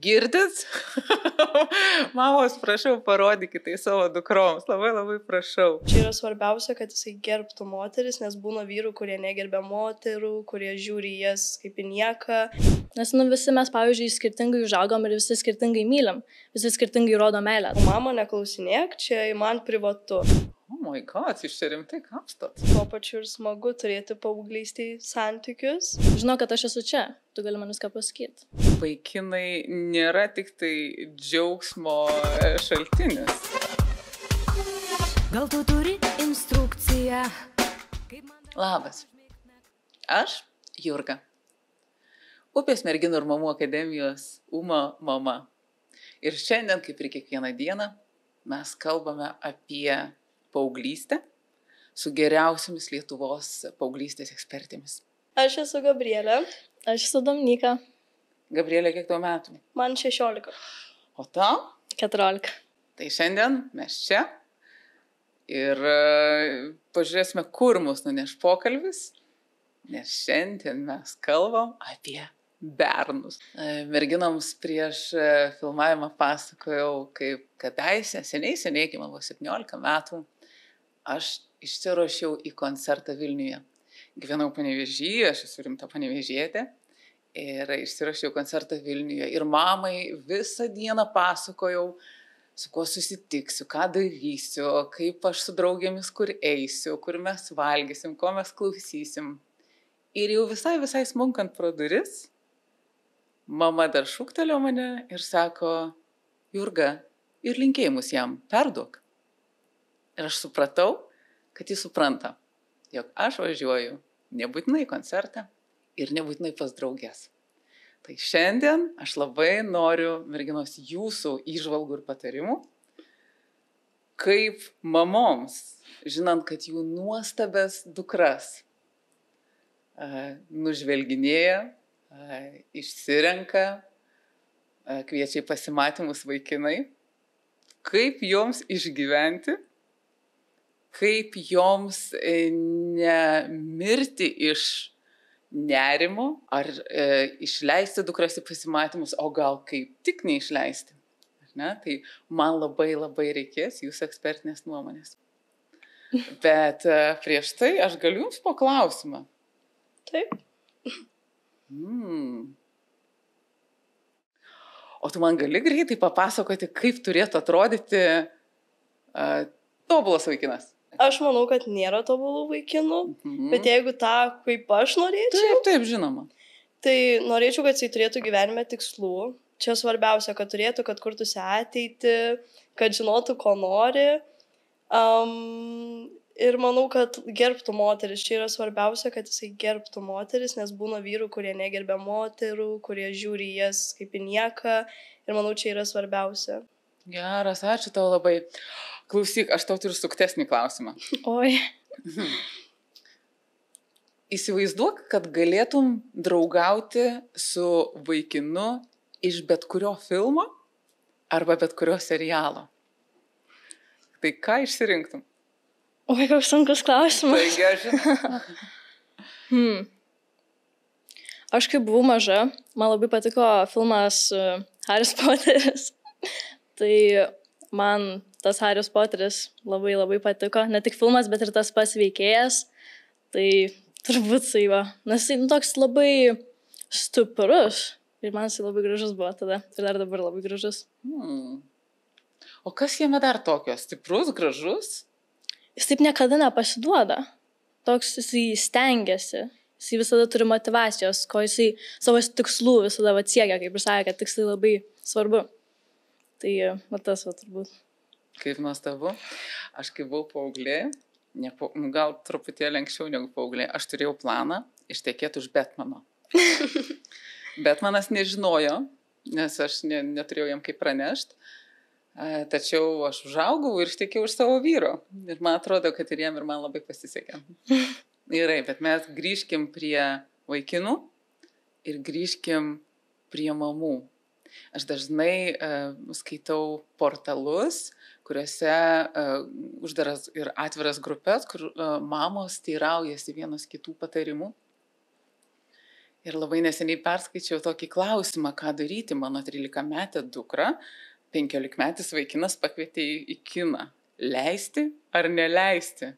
Girdit? Mamos, prašau, parodykite tai savo dukroms. Labai labai prašau. Čia yra svarbiausia, kad jisai gerbtų moteris, nes būna vyrų, kurie negerbia moterų, kurie žiūri jas kaip į nieką. Nes visi mes, pavyzdžiui, skirtingai užaugom ir visi skirtingai mylim. Visi skirtingai rodo meilę. Mama, neklausinėk, čia man privatu. Oh my god, jūs čia rimtai kapstot. Tuo pačiu ir smagu turėti paauglystėj santykius. Žinau, kad aš esu čia. Tu gali man viską pasakyti. Vaikinai nėra tik tai džiaugsmo šaltinis. Gal tu turi instrukciją? Labas. Aš Jurga. Upės merginų ir mamų akademijos UMA mama. Ir šiandien, kaip ir kiekvieną dieną, mes kalbame apie paauglystę su geriausiamis Lietuvos paauglystės ekspertėmis. Aš esu Gabrielė. Aš esu Dominika. Gabrielė, kiek tau metų? Man 16. O tau? 14. Tai šiandien mes čia ir pažiūrėsime, kur mus nuneš pokalbis, nes šiandien mes kalbam apie bernus. Merginoms prieš filmavimą pasakojau, kaip kadaise, seniai, kai man buvo 17 metų, aš išsiruošiau į koncertą Vilniuje. Gyvenau Panevėžyje, aš esu rimta panevėžietė ir išsiruošiau koncertą Vilniuje. Ir mamai visą dieną pasakojau, su kuo susitiksiu, ką darysiu, kaip aš su draugėmis kur eisiu, kur mes valgysim, ko mes klausysim. Ir jau visai smunkant pro duris, mama dar šūktelėjo mane ir sako, Jurga, ir linkėjimus jam perduok. Ir aš supratau, kad jis supranta, jog aš važiuoju nebūtinai į koncertą ir nebūtinai pas draugės. Tai šiandien aš labai noriu, merginos, jūsų įžvalgų ir patarimų, kaip mamoms, žinant, kad jų nuostabes dukras nužvelginėja, išsirenka, kviečia į pasimatymus vaikinai, kaip joms išgyventi, kaip joms nemirti iš nerimo, ar išleisti dukras į pasimatymus, o gal kaip tik neišleisti. Ne? Tai man labai reikės jūsų ekspertinės nuomonės. Bet prieš tai aš galiu jums po klausimą. Taip. O tu man gali greitai papasakoti, kaip turėtų atrodyti tobulas vaikinas? Aš manau, kad nėra tobulų vaikinų, bet jeigu tą, kaip aš norėčiau, Taip, žinoma. tai norėčiau, kad jisai turėtų gyvenime tikslų. Čia svarbiausia, kad turėtų, kad kurtųsi ateitį, kad žinotų, ko nori. Ir manau, kad gerbtų moteris. Čia yra svarbiausia, kad jisai gerbtų moteris, nes būna vyrų, kurie negerbia moterų, kurie žiūri jas kaip į nieką. Ir manau, čia yra svarbiausia. Geras, ačiū tau labai. Klausyk, aš tau turiu suktesnį klausimą. Oi. Įsivaizduok, kad galėtum draugauti su vaikinu iš bet kurio filmo arba bet kurio serialo. Tai ką išsirinktum? Oi, koks sunkus klausimas. Taigi aš žinau. Aš kai buvau maža, man labai patiko filmas Haris Poteris. Tai man tas Haris Poteris labai patiko. Ne tik filmas, bet ir tas pats veikėjas. Tai turbūt saiva. Nes jis toks labai stiprus. Ir man jis labai gražus buvo tada. Ir dar dabar labai gražus. O kas jame dar tokio? Stiprus, gražus? Jis taip niekada nepasiduoda. Toks jisai stengiasi. Jisai visada turi motivacijos, ko jisai savo tikslų visada siekia, kaip ir sakė, kad tikslai labai svarbu. Tai tas turbūt. Kaip nuostabu. Aš kai buvau paauglė, gal truputėlį anksčiau negu paauglė, aš turėjau planą ištekėti už Batmano. Batmanas nežinojo, nes aš neturėjau jam kaip pranešti. Tačiau aš užaugau ir ištekėjau už savo vyro. Ir man atrodo, kad ir jam ir man labai pasisekė. Gerai, bet mes grįžkim prie vaikinų ir grįžkim prie mamų. Aš dažnai skaitau portalus, kuriuose uždaras ir atviras grupės, kur mamos teiraujasi vienos kitų patarimų. Ir labai neseniai perskaičiau tokį klausimą, ką daryti. Mano 13-metė dukra, 15-metis vaikinas pakvietė į kiną. Leisti ar neleisti?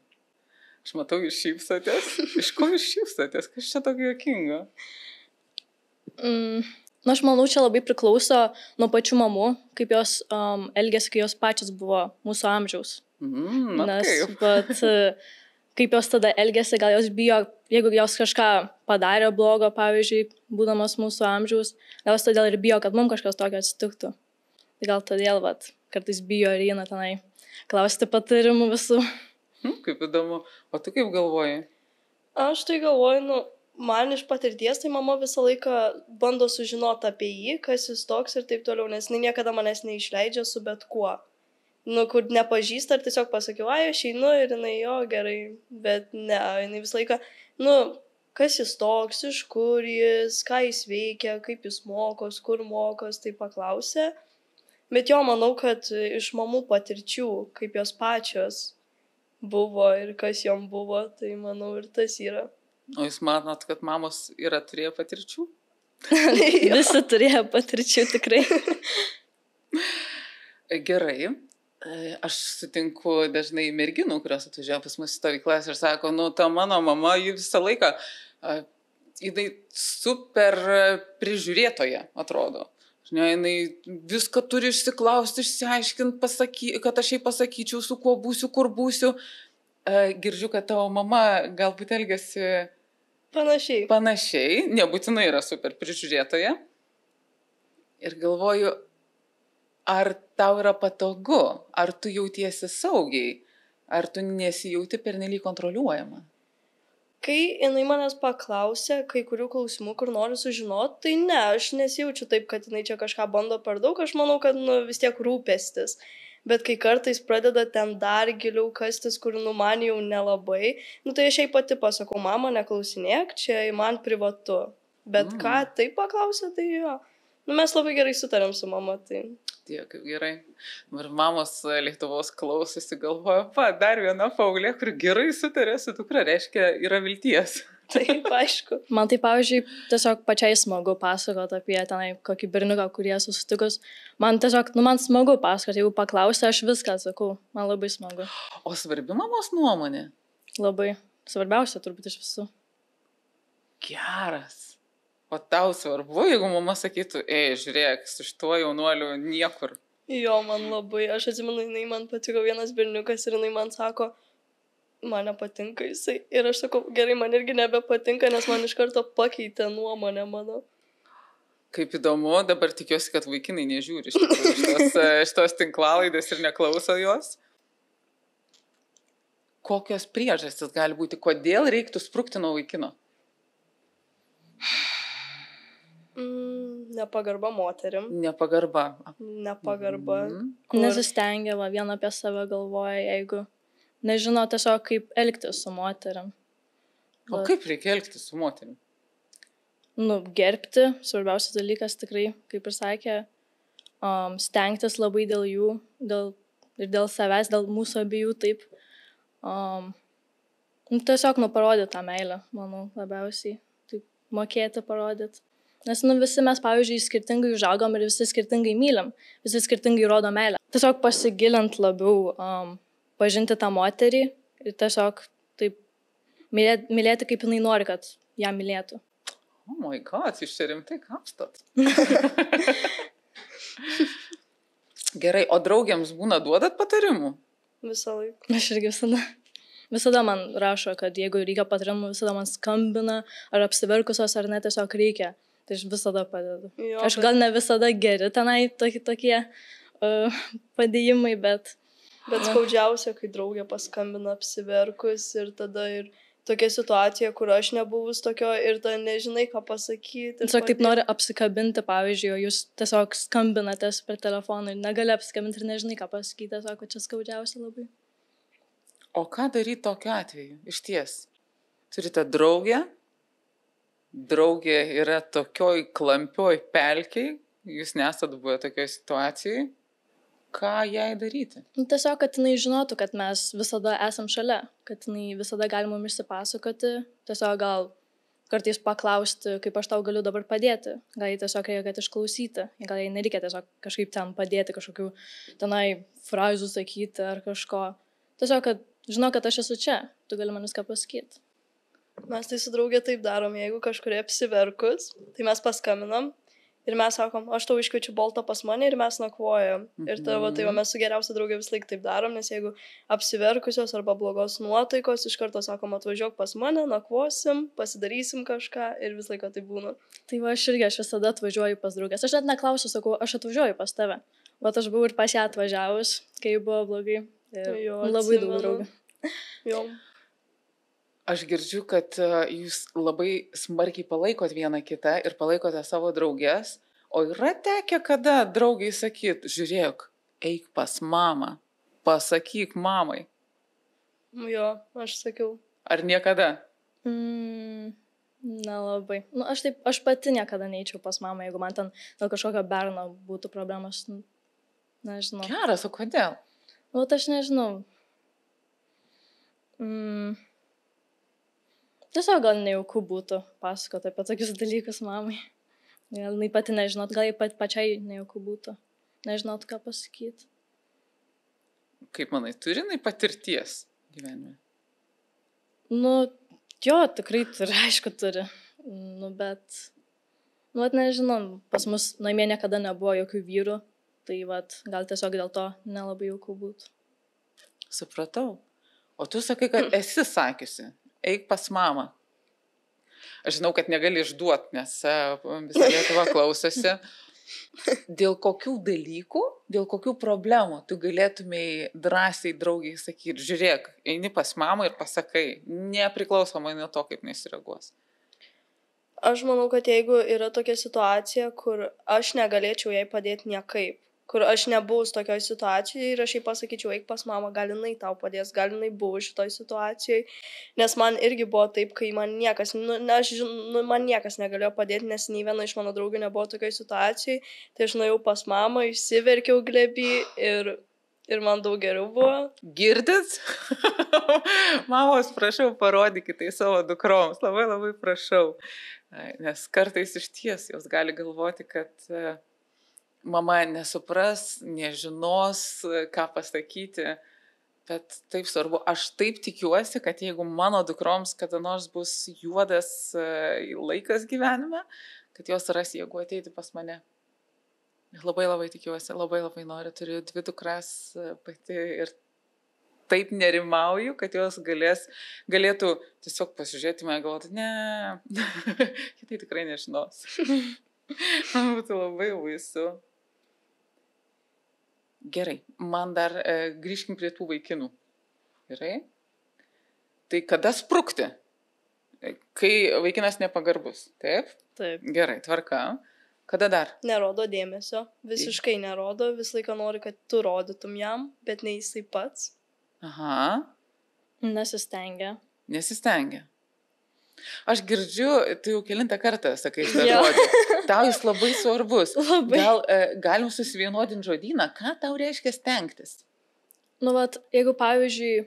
Aš matau, jūs šypsotės. Iš ko jūs šypsotės? Kas čia tokio juokingo? Aš manau, čia labai priklauso nuo pačių mamų, kaip jos elgėsi, kai jos pačios buvo mūsų amžiaus. Nes kaip jos tada elgėsi, gal jos bijo, jeigu jos kažką padarė blogo, pavyzdžiui, būdamas mūsų amžiaus, gal jos todėl ir bijo, kad mums kažkas tokio atsitiktų. Tai gal todėl, kartais bijo ir eina tenai klausti patarimų visų. Kaip įdomu. O tu kaip galvoji? Aš tai galvoju, man iš patirties, tai mama visą laiką bando sužinoti apie jį, kas jis toks ir taip toliau, nes jinai niekada manęs neišleidžia su bet kuo. Kur nepažįsta, ar tiesiog pasakiau, aš einu ir jinai, jo, gerai, bet ne, jinai visą laiką, kas jis toks, iš kur jis, ką jis veikia, kaip jis mokos, kur mokos, tai paklausė. Bet jo, manau, kad iš mamų patirčių, kaip jos pačios buvo ir kas jom buvo, tai manau ir tas yra. O jūs manot, kad mamos turėjo patirčių? Visi turėjo patirčių, tikrai. Gerai. Aš sutinku dažnai merginų, kurios atvažiuoja pas mus į stovyklas ir sako, ta mano mama, ji visą laiką, jinai super prižiūrėtoja atrodo. Jinai viską turi išsiklausti, išsiaiškinti, kad aš jai pasakyčiau, su kuo būsiu, kur būsiu. Girdžiu, kad tavo mama galbūt elgiasi panašiai, nebūtinai yra super prižiūrėtoja. Ir galvoju, ar tau yra patogu, ar tu jautiesi saugiai, ar tu nesijauti pernelyg kontroliuojama? Kai jinai manęs paklausė kai kurių klausimų, kur noriu sužinoti, tai ne, aš nesijaučiu taip, kad jinai čia kažką bando per daug, aš manau, kad vis tiek rūpestis. Bet kai kartais pradeda ten dar giliau kastis, kur man jau nelabai, tai aš jai pati pasakau, mama, neklausinėk, čia man privatu. Bet ką taip paklausė, tai jo. Mes labai gerai sutarėm su mama, tai... Tiek, kaip gerai. Ir mamos Lietuvos klausosi, galvoja, dar viena paauglė, kur gerai sutarė su dukra, reiškia, yra vilties. Taip, aišku. Man tai, pavyzdžiui, tiesiog pačiai smagu pasakoti apie tenai kokį berniuką, kurie susitikus. Man tiesiog, man smagu pasakoti, jeigu paklausė, aš viską sakau. Man labai smagu. O svarbi mamos nuomonė? Labai. Svarbiausia turbūt iš visų. Geras. O tau svarbu, jeigu mama sakytų, žiūrėk, su šituo jaunuoliu niekur. Jo, man labai. Aš atsimenu, jinai man patiko vienas berniukas ir jinai man sako, man nepatinka jisai. Ir aš sakau, gerai, man irgi nebepatinka, nes man iš karto pakeitė nuomonę mano. Kaip įdomu, dabar tikiuosi, kad vaikinai nežiūri šitos tinklalaidės ir neklauso jos. Kokios priežastys gali būti, kodėl reiktų sprukti nuo vaikino? Nepagarba moterim. Nepagarba. Nesistengia, vien apie save galvoja, jeigu nežino tiesiog, kaip elgtis su moterim. O kaip reikia elgtis su moterim? Gerbti, svarbiausias dalykas tikrai, kaip ir sakė, stengtis labai dėl jų, ir dėl savęs, dėl mūsų abiejų, taip. Tiesiog parodyti tą meilę, manau, labiausiai. Taip, mokėti parodyti. Nes visi mes, pavyzdžiui, skirtingai užaugom ir visi skirtingai mylim, visi skirtingai rodo meilę. Tiesiog pasigilint labiau, pažinti tą moterį ir tiesiog taip mylėti, kaip jinai nori, kad ją mylėtų. Oh my God, jūs čia rimtai kapstot. Gerai, o draugiams duodat patarimų? Visą laiką. Aš irgi visada man rašo, kad jeigu reikia patarimų, visada man skambina, ar apsiverkusios, ar ne, tiesiog reikia. Tai aš visada padedu. Jo, aš gal ne visada geri tenai tokie padėjimai, bet... Bet skaudžiausia, kai draugė paskambina apsiverkus ir tada ir tokia situacija, kur aš nebuvus tokio ir tada nežinai, ką pasakyti. Tiesiog taip nori apsikabinti, pavyzdžiui, o jūs tiesiog skambinatės per telefoną ir negali apsikabinti ir nežinai, ką pasakyti, tiesiog čia skaudžiausia labai. O ką daryti tokiu atveju? Iš ties. Turite draugę, draugė yra tokioj klampioj pelkiai, jūs nesat buvę tokioj situacijai, ką jai daryti? Tiesiog, kad jinai žinotų, kad mes visada esam šalia, kad jinai visada gali mums išsipasakoti, tiesiog gal kartais paklausti, kaip aš tau galiu dabar padėti. Gal jai tiesiog reikia, kad išklausyti. Gal jai nereikia tiesiog kažkaip ten padėti, kažkokių tenai frazų sakyti ar kažko. Tiesiog, kad žinau, kad aš esu čia. Tu gali man viską pasakyti. Mes tai su draugė taip darom, jeigu kažkurie apsiverkus, tai mes paskambinam ir mes sakom, aš tau iškviečiu Boltą pas mane ir mes nakvojam. Ir tavo, tai mes su geriausia draugė vis laik taip darom, nes jeigu apsiverkusios arba blogos nuotaikos, iš karto sakom, atvažiuok pas mane, nakvosim, pasidarysim kažką ir vis laiko tai būna. Tai va, aš visada atvažiuoju pas draugės. Aš net neklausiu, sakau, aš atvažiuoju pas tave. Bet aš buvau ir pas ją atvažiavus, kai buvo blogai. Ir Jo, labai daug atsimenu. draugų. Jo. Aš girdžiu, kad jūs labai smarkiai palaikot vieną kitą ir palaikote savo draugės, o yra tekę, kada draugai sakyt, žiūrėk, eik pas mamą, pasakyk mamai. Jo, aš sakiau. Ar niekada? Nelabai. Nu, aš pati niekada neįčiau pas mamą, jeigu man ten dėl kažkokio berno būtų problemas. Nu, nežinau. Geras, o kodėl? Nu, aš nežinau. Tiesiog gal nejauku būtų pasakoti apie tokius dalykus mamai. Gal jinai pati nežinot, gal jai pačiai nejauku būtų. Nežinot, ką pasakyti. Kaip manai, turi jinai patirties gyvenime? Nu, jo, tikrai turi, aišku turi. Nu, bet, nežinau, pas mus namie niekada nebuvo jokių vyrų, tai gal tiesiog dėl to nelabai jauku būtų. Supratau. O tu sakai, kad esi sakiusi, eik pas mamą. Aš žinau, kad negali išduot, nes visa Lietuva klausosi. Dėl kokių dalykų, dėl kokių problemų tu galėtumei drąsiai draugiai sakyti, žiūrėk, eini pas mamą ir pasakai, nepriklausomai nuo to, kaip nesireaguos. Aš manau, kad jeigu yra tokia situacija, kur aš negalėčiau jai padėti niekaip, kur aš nebuvus tokioj situacijai ir aš jai pasakyčiau, eik pas mamą, gal jinai tau padės, gal jinai buvo šitoj situacijai, nes man irgi buvo taip, kai man niekas, man niekas negalėjo padėti, nes nei viena iš mano draugių nebuvo tokioj situacijai, tai aš nuėjau pas mamą, išsiverkiau glėbį ir man daug geriau buvo. Girdit? Mamos, prašau, parodykite tai savo dukroms, labai labai prašau, nes kartais iš ties jos gali galvoti, kad mama nesupras, nežinos, ką pasakyti, bet taip svarbu. Aš taip tikiuosi, kad jeigu mano dukroms kada nors bus juodas laikas gyvenime, kad jos ras jėgų ateiti pas mane. Labai labai tikiuosi, labai labai noriu, turiu 2 dukras pati ir taip nerimauju, kad jos galėtų tiesiog pasižiūrėti mane, galvoti, ne, kitai tikrai nežinos. Man būtų labai baisu. Gerai, man dar grįžkim prie tų vaikinų. Gerai? Tai kada sprukti? Kai vaikinas nepagarbus, taip? Taip. Gerai, tvarka. Kada dar? Nerodo dėmesio, visiškai nerodo, visą laiką nori, kad tu rodytum jam, bet ne jisai pats. Aha. Nesistengia. Nesistengia. Aš girdžiu, tu jau kelintą kartą sakai šitą žodį. Tau jis labai svarbus. Labai. Gal galim susivienodinti žodyną, ką tau reiškia stengtis? Nu, jeigu, pavyzdžiui,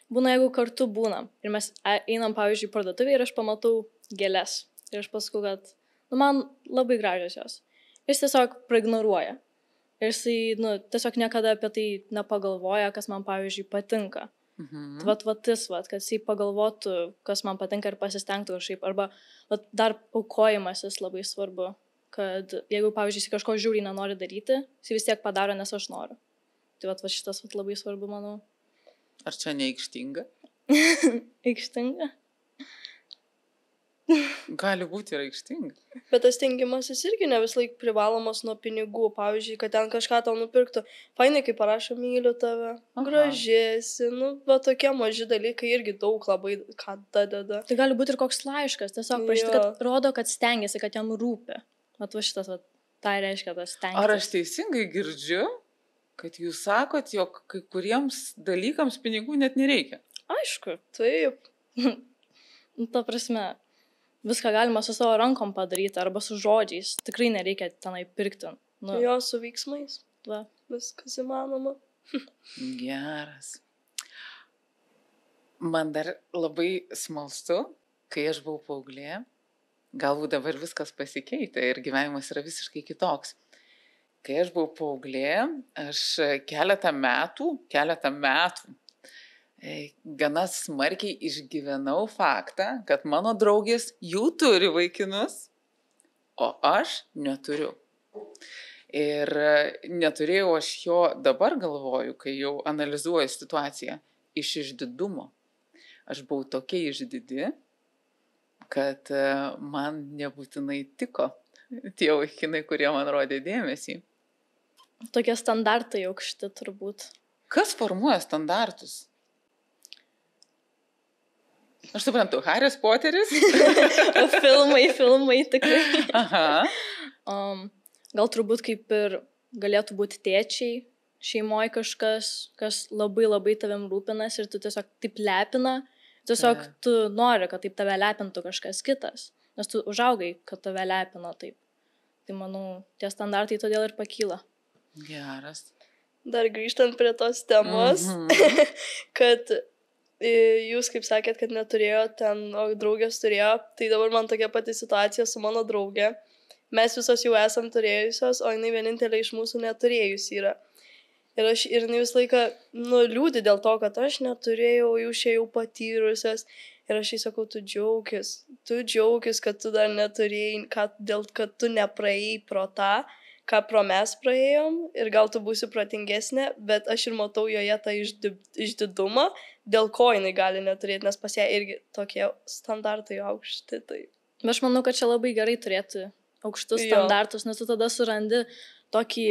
jeigu kartu būnam ir mes einam, pavyzdžiui, parduotuvėje ir aš pamatau gėles ir aš pasakau, kad, man labai gražios jos. Jis tiesiog praignoruoja. Ir jisai, tiesiog niekada apie tai nepagalvoja, kas man, pavyzdžiui, patinka. Kad jisai pagalvotų, kas man patinka ir pasistengtų kažkaip. Arba dar aukojimasis labai svarbu, kad jeigu, pavyzdžiui, jis kažko žiūri nenori daryti, jis vis tiek padaro, nes aš noriu. Tai šitas labai svarbu, manau. Ar čia neaikštinga? Aikštinga? Gali būti ir aikštinga. Bet tas stengimasis irgi ne vis laik privalomas nuo pinigų. Pavyzdžiui, kad ten kažką tau nupirktų. Fainai, kai parašo myliu tave, gražėsi. Tokie maži dalykai irgi daug labai ką dadeda. Tai gali būti ir koks laiškas. Tiesiog parašyti, kad rodo, kad stengiasi, kad jam rūpi. Šitas, tai reiškia tas stengiasi. Ar aš teisingai girdžiu, kad jūs sakot, jog kai kuriems dalykams pinigų net nereikia? Aišku. Taip. Ta prasme. Viską galima su savo rankom padaryti arba su žodžiais. Tikrai nereikia tenai pirkti. Jo, su veiksmais. Va. Viskas įmanoma. Geras. Man dar labai smalsu, kai aš buvau paauglė, Galbūt dabar viskas pasikeitė ir gyvenimas yra visiškai kitoks. Kai aš buvau paauglė, aš keletą metų gana smarkiai išgyvenau faktą, kad mano draugės jau turi vaikinus, o aš neturiu. Ir neturėjau aš jo, dabar galvoju, kai jau analizuoju situaciją, iš išdidumo. Aš buvau tokia išdidi, kad man nebūtinai tiko tie vaikinai, kurie man rodė dėmesį. Tokie standartai aukšti turbūt. Kas formuoja standartus? Aš suprantu, Haris Poteris. filmai tikrai. Aha. Gal turbūt kaip ir galėtų būti tėčiai, šeimoje kažkas, kas labai labai tavim rūpinas ir tu tiesiog taip lepina. Tiesiog tu nori, kad taip tave lepintų kažkas kitas, nes tu užaugai, kad tave lepino taip. Tai manau, tie standartai todėl ir pakyla. Geras. Dar grįžtant prie tos temos, kad jūs, kaip sakėt, kad neturėjo ten, o draugės turėjo, tai dabar man tokia pati situacija su mano draugė. Mes visos jau esam turėjusios, o jinai vienintelė iš mūsų neturėjus yra. Ir jinai visą laiką liūdi dėl to, kad aš neturėjau, jūs čia jau patyrusios. Ir aš jai sakau, tu džiaugis, kad tu dar neturėjai, kad tu nepraėjai pro tą, ką pro mes praėjom. Ir gal tu būsi protingesnė, bet aš ir matau joje tą išdidumą, dėl ko jinai gali neturėti, nes pas ją irgi tokie standartai aukšti. Tai. Bet aš manau, kad čia labai gerai turėti aukštus standartus, nes tu tada surandi tokį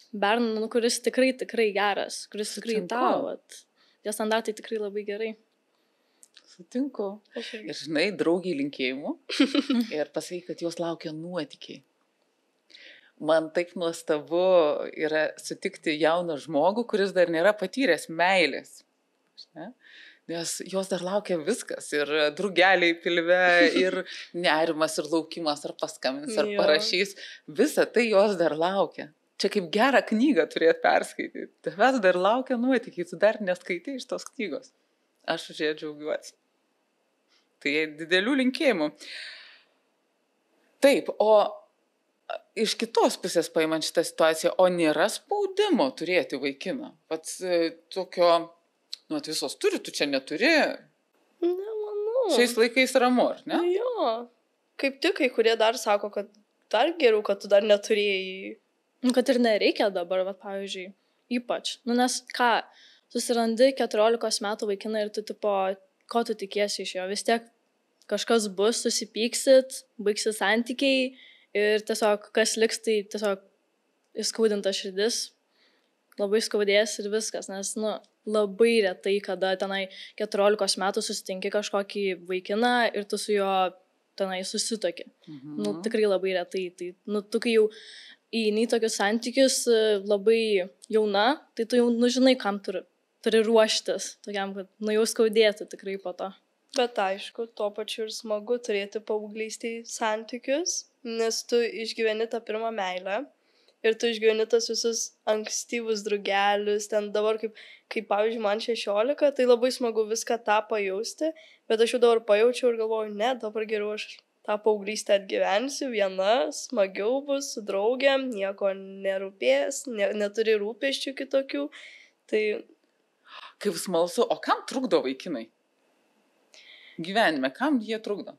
berną, kuris tikrai geras, kuris tikrai tau. Tie standartai tikrai labai gerai. Sutinku. Ir žinai, draugiai linkėjimų ir pasakai, kad jos laukia nuotykiai. Man taip nuostabu yra sutikti jauną žmogų, kuris dar nėra patyręs meilės. Ne? Nes jos dar laukia viskas, ir drugeliai pilve, ir nerimas, ir laukimas, ar paskambins, ar parašys. Visa tai jos dar laukia. Čia kaip gerą knygą turėt perskaityti. Tavęs dar laukia nuotykiai, tu dar neskaitai iš tos knygos. Aš už ją džiaugiuosi. Tai didelių linkėjimų. Taip, o iš kitos pusės paimant šitą situaciją, o nėra spaudimo turėti vaikiną? Pats tokio... visos turi, tu čia neturi. Nemanau. Šiais laikais ramu, ar ne? Jo. Kaip tik kai kurie dar sako, kad dar geriau, kad tu dar neturėjai. Kad ir nereikia dabar, pavyzdžiui, ypač. Nes ką, susirandi 14 metų vaikiną ir tu tipo, ko tu tikiesi iš jo? Vis tiek kažkas bus, susipyksit, baigsis santykiai ir tiesiog kas liks, tai tiesiog įskaudinta širdis, labai skaudės ir viskas, nes, labai retai, kada tenai 14 metų susitinki kažkokį vaikiną ir tu su juo tenai susitoki. Tikrai labai retai. Tai, tu kai jau įeini į tokius santykius labai jauna, tai tu jau žinai, kam turi ruoštis, tokiam, kad jau skaudėtų tikrai po to. Bet aišku, tuo pačiu ir smagu turėti paauglystėj santykius, nes tu išgyveni tą pirmą meilę. Ir tu išgyveni tas visus ankstyvus drugelius, ten dabar kaip pavyzdžiui, man 16, tai labai smagu viską tą pajausti, bet aš jau dabar pajaučiau ir galvoju, ne, dabar geriau aš tą paauglystę atgyvensiu, viena, smagiau bus, su draugiam, nieko nerūpės, neturi rūpesčių kitokių. Tai... Kaip smalsu, o kam trukdo vaikinai? Gyvenime, kam jie trukdo?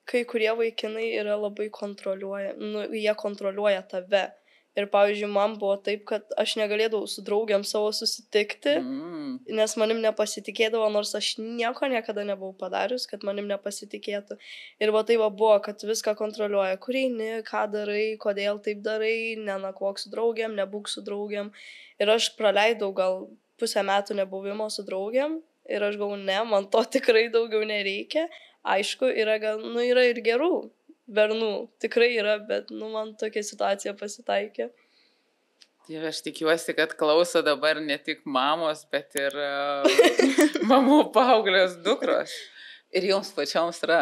Kai kurie vaikinai yra labai jie kontroliuoja tave. Ir, pavyzdžiui, man buvo taip, kad aš negalėdavau su draugiam savo susitikti, nes manim nepasitikėdavo, nors aš nieko niekada nebuvau padarius, kad manim nepasitikėtų. Ir tai buvo, kad viską kontroliuoja, kur eini, ką darai, kodėl taip darai, nenakvok su draugiam, nebūk su draugiam. Ir aš praleidau gal pusę metų nebuvimo su draugiam ir aš galvoju, ne, man to tikrai daugiau nereikia. Aišku, yra ir gerų bernų, tikrai yra, bet man tokia situacija pasitaikė. Dieve, aš tikiuosi, kad klauso dabar ne tik mamos, bet ir mamų paauglės dukros. Ir joms pačioms yra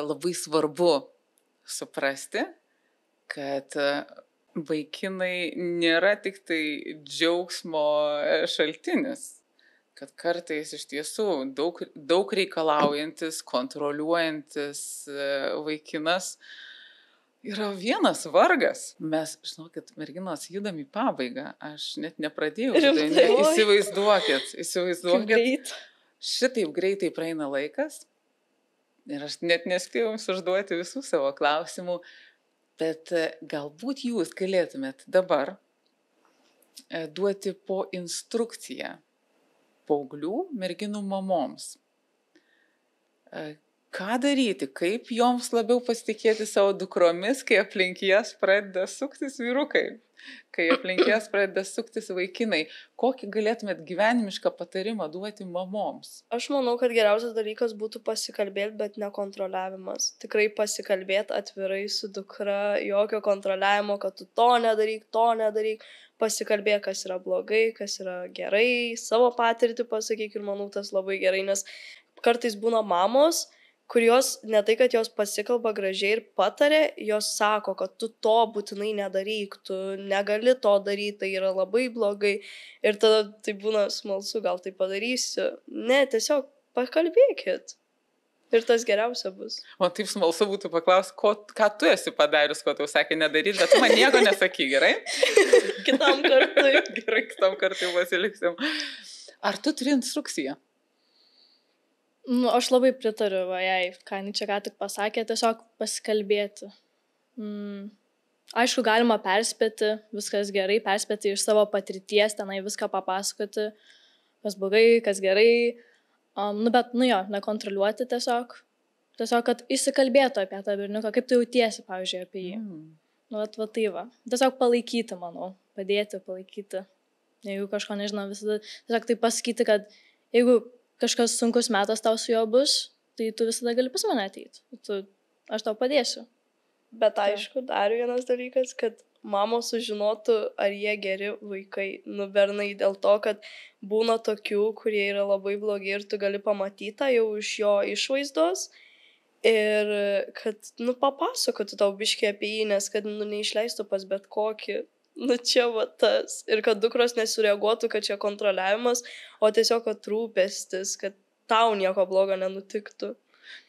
labai svarbu suprasti, kad vaikinai nėra tik tai džiaugsmo šaltinis, kad kartais iš tiesų daug reikalaujantis, kontroliuojantis vaikinas yra vienas vargas. Mes, žinokit, merginos, judam į pabaigą. Aš net nepradėjau. Rimtai? Įsivaizduokit. Greit. Šitaip greitai praeina laikas. Ir aš net nespėjau jums užduoti visų savo klausimų. Bet galbūt jūs galėtumėt dabar duoti po instrukciją paauglių merginų mamoms. Ką daryti, kaip joms labiau pasitikėti savo dukromis, kai aplink jas pradeda suktis vyrukai, kai aplink jas pradeda suktis vaikinai. Kokį galėtumėt gyvenimišką patarimą duoti mamoms? Aš manau, kad geriausias dalykas būtų pasikalbėti, bet nekontroliavimas. Tikrai pasikalbėti atvirai su dukra, jokio kontroliavimo, kad tu to nedaryk. Pasikalbėk, kas yra blogai, kas yra gerai, savo patirtį pasakyk ir manau tas labai gerai, nes kartais būna mamos, kur jos, ne tai, kad jos pasikalba gražiai ir patarė, jos sako, kad tu to būtinai nedaryk, tu negali to daryti, tai yra labai blogai. Ir tada tai būna smalsu, gal tai padarysiu. Ne, tiesiog pakalbėkit. Ir tas geriausia bus. Man taip smalsu būtų paklausti, ką tu esi padarius, ko tau sakė nedaryti, bet tu man nieko nesaky, gerai? Kitam kartui. Gerai, kitam kartui pasiliksim. Ar tu turi instrukciją? Aš labai pritariu jai, ką jinai čia ką tik pasakė, tiesiog pasikalbėti. Aišku, galima perspėti, viskas gerai, perspėti iš savo patirties, tenai viską papasakoti, kas blogai, kas gerai, bet, nekontroliuoti tiesiog, kad įsikalbėtų apie tą berniuką, kaip tu jautiesi, pavyzdžiui, apie jį. Va tai va. Tiesiog palaikyti, manau, padėti, palaikyti. Jeigu kažko nežinau, visada tiesiog tai pasakyti, kad jeigu kažkas sunkus metas tau su juo bus, tai tu visada gali pas mane ateiti. Aš tau padėsiu. Bet aišku, dar vienas dalykas, kad mamos sužinotų, ar jie geri vaikai. Bernai, dėl to, kad būna tokių, kurie yra labai blogi ir tu gali pamatyti tą jau iš jo išvaizdos. Ir kad, papasakotų tau biškį apie jį, nes kad, neišleistų pas bet kokį. Čia va tas. Ir kad dukros nesureaguotų, kad čia kontroliavimas, o tiesiog kad rūpestis, kad tau nieko blogo nenutiktų.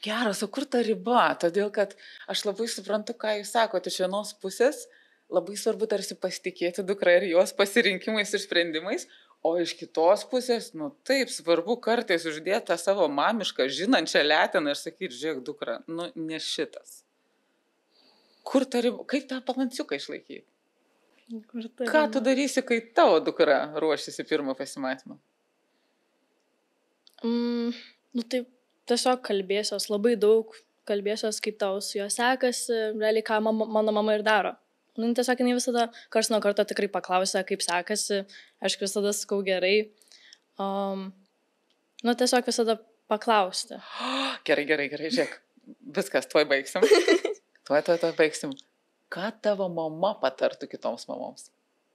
Geras, o kur ta riba? Todėl, kad aš labai suprantu, ką jūs sakote. Iš vienos pusės labai svarbu tarsi pasitikėti dukra ir jos pasirinkimais ir sprendimais, o iš kitos pusės, taip svarbu kartais uždėti tą savo mamišką, žinančią leteną ir sakyti, žiūrėk, dukra, ne šitas. Kur ta riba? Kaip tą balansiuką išlaikyti? Ką tu darysi, kai tavo dukra ruošiasi pirmą pasimatymą? Taip, tiesiog kalbėsios, labai daug kalbėsios, kaip tau su juo sekasi, realiai ką mano mama ir daro. Tiesiog jinai visada karts nuo karto tikrai paklausia, kaip sekasi, aš visada sakau gerai. Tiesiog visada paklausti. Gerai, žiūrėk, viskas, tuoj baigsim. Tuoj baigsim. Ką tavo mama patartų kitoms mamoms?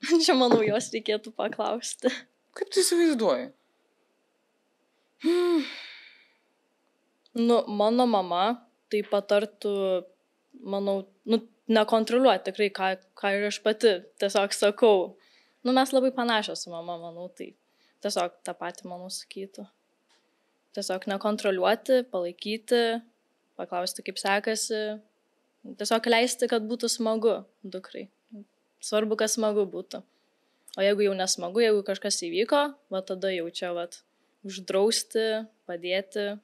Čia, manau, jos reikėtų paklausti. Kaip tu įsivaizduoji? Mano mama tai patartų, manau, nekontroliuoti tikrai, ką ir aš pati tiesiog sakau. Mes labai panašios su mama, manau, tai tiesiog tą patį, manau, sakytų. Tiesiog nekontroliuoti, palaikyti, paklausti, kaip sekasi. Tiesiog leisti, kad būtų smagu dukrai. Svarbu, kad smagu būtų. O jeigu jau nesmagu, jeigu kažkas įvyko, tada jau čia uždrausti, padėti,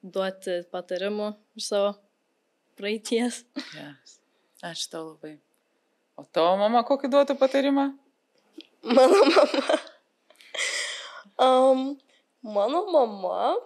duoti patarimų iš savo praeities. Yes. Ačiū tau labai. O tavo mama kokį duotų patarimą? Mano mama,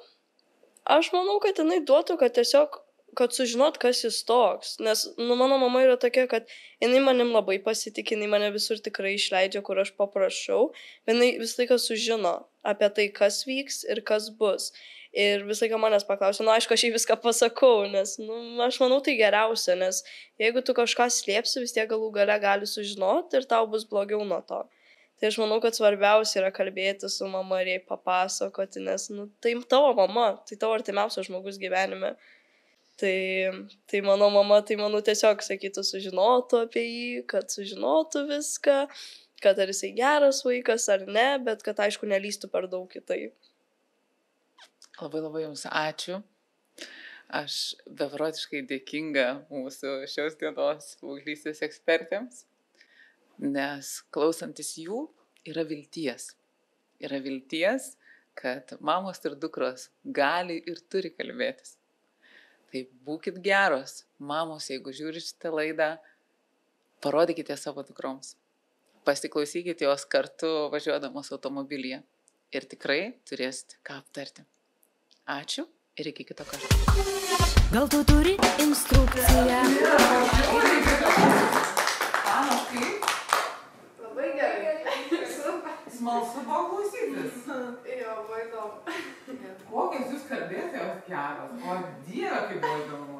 aš manau, kad jinai duotų, kad tiesiog kad sužinot, kas jis toks. Nes mano mama yra tokia, kad jinai manim labai pasitikė, jinai mane visur tikrai išleidžia, kur aš paprašau, bet jinai visą laiką sužino apie tai, kas vyks ir kas bus. Ir visą laiką manęs paklausia, aišku, aš jai viską pasakau, nes, aš manau, tai geriausia, nes jeigu tu kažką slėpsi, vis tiek galų gale gali sužinoti ir tau bus blogiau nuo to. Tai aš manau, kad svarbiausia yra kalbėti su mama ir jai papasakoti, nes, tai tavo mama, tai tavo artimiausias žmogus gyvenime. Tai mano mama, tiesiog sakytų, sužinotų apie jį, kad sužinotų viską, kad ar jisai geras vaikas ar ne, bet kad aišku nelystų per daug į tai. Labai labai jums ačiū. Aš beprotiškai dėkinga mūsų šios dienos paauglystės ekspertėms, nes klausantis jų yra vilties. Yra vilties, kad mamos ir dukros gali ir turi kalbėtis. Tai būkit geros, mamos, jeigu žiūrite šitą laidą, parodykite savo dukroms. Pasiklausykite jos kartu važiuodamos automobilyje ir tikrai turėsite ką aptarti. Ačiū ir iki kito karto. Gal tu turi instrukciją? Labai gerai. Smalsu buvo klausytis. Jo, buvo įdomu. Kokios jūs kalbėtojos geros. O Dieve, kaip buvo įdomu.